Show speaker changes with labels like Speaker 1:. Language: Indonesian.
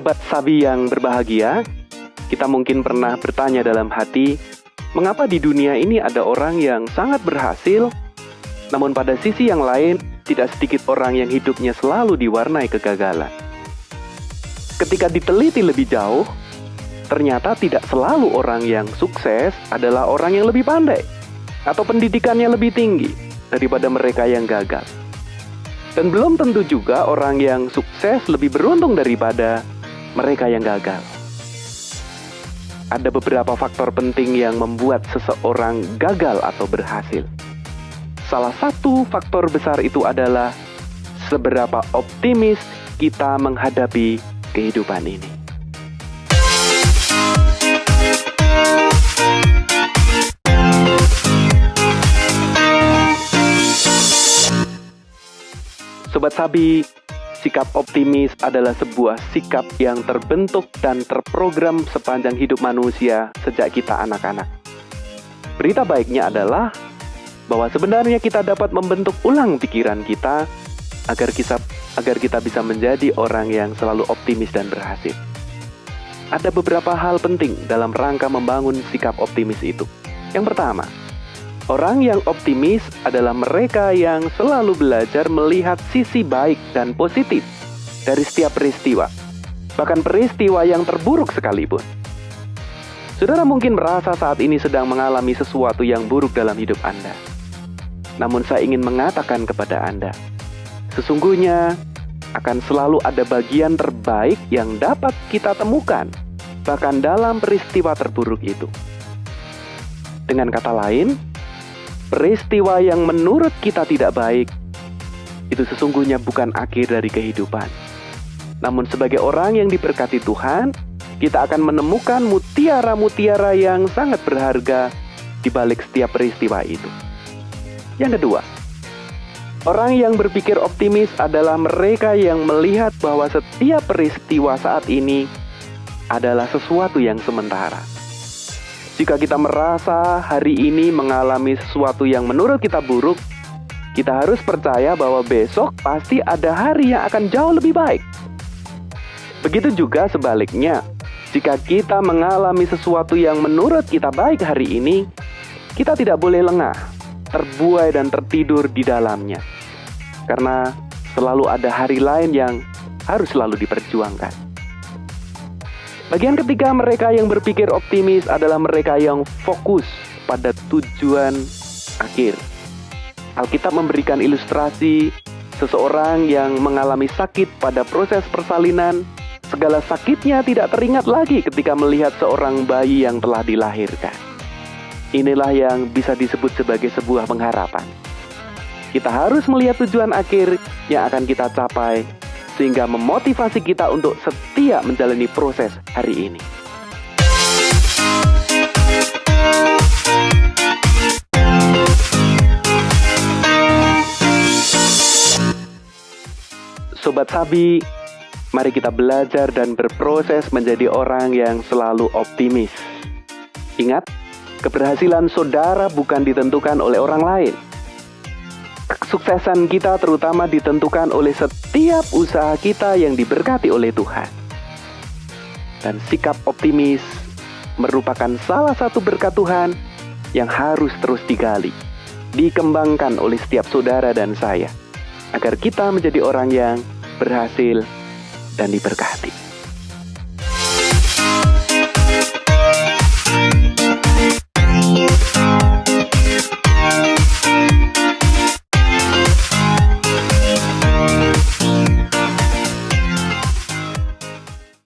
Speaker 1: Sobat Sabi yang berbahagia, kita mungkin pernah bertanya dalam hati, mengapa di dunia ini ada orang yang sangat berhasil, namun pada sisi yang lain, tidak sedikit orang yang hidupnya selalu diwarnai kegagalan. Ketika diteliti lebih jauh, ternyata tidak selalu orang yang sukses adalah orang yang lebih pandai atau pendidikannya lebih tinggi daripada mereka yang gagal. Dan belum tentu juga orang yang sukses lebih beruntung daripada mereka yang gagal. Ada beberapa faktor penting yang membuat seseorang gagal atau berhasil. Salah satu faktor besar itu adalah seberapa optimis kita menghadapi kehidupan ini. Sobat Sabi, sikap optimis adalah sebuah sikap yang terbentuk dan terprogram sepanjang hidup manusia sejak kita anak-anak. Berita baiknya adalah bahwa sebenarnya kita dapat membentuk ulang pikiran kita agar kita bisa menjadi orang yang selalu optimis dan berhasil. Ada beberapa hal penting dalam rangka membangun sikap optimis itu. Yang pertama, orang yang optimis adalah mereka yang selalu belajar melihat sisi baik dan positif dari setiap peristiwa, bahkan peristiwa yang terburuk sekalipun. Saudara mungkin merasa saat ini sedang mengalami sesuatu yang buruk dalam hidup Anda. Namun saya ingin mengatakan kepada Anda, sesungguhnya akan selalu ada bagian terbaik yang dapat kita temukan, bahkan dalam peristiwa terburuk itu. Dengan kata lain, peristiwa yang menurut kita tidak baik, itu sesungguhnya bukan akhir dari kehidupan. Namun sebagai orang yang diberkati Tuhan, kita akan menemukan mutiara-mutiara yang sangat berharga di balik setiap peristiwa itu. Yang kedua, orang yang berpikir optimis adalah mereka yang melihat bahwa setiap peristiwa saat ini adalah sesuatu yang sementara. Jika kita merasa hari ini mengalami sesuatu yang menurut kita buruk, kita harus percaya bahwa besok pasti ada hari yang akan jauh lebih baik. Begitu juga sebaliknya, jika kita mengalami sesuatu yang menurut kita baik hari ini, kita tidak boleh lengah, terbuai dan tertidur di dalamnya. Karena selalu ada hari lain yang harus selalu diperjuangkan. Bagian ketiga, mereka yang berpikir optimis adalah mereka yang fokus pada tujuan akhir. Alkitab memberikan ilustrasi seseorang yang mengalami sakit pada proses persalinan. Segala sakitnya tidak teringat lagi ketika melihat seorang bayi yang telah dilahirkan. Inilah yang bisa disebut sebagai sebuah pengharapan. Kita harus melihat tujuan akhir yang akan kita capai, sehingga memotivasi kita untuk setia menjalani proses hari ini. Sobat Sabi, mari kita belajar dan berproses menjadi orang yang selalu optimis. Ingat, keberhasilan saudara bukan ditentukan oleh orang lain. Kesuksesan kita terutama ditentukan oleh setiap usaha kita yang diberkati oleh Tuhan. Dan sikap optimis merupakan salah satu berkat Tuhan yang harus terus digali, dikembangkan oleh setiap saudara dan saya, agar kita menjadi orang yang berhasil dan diberkati.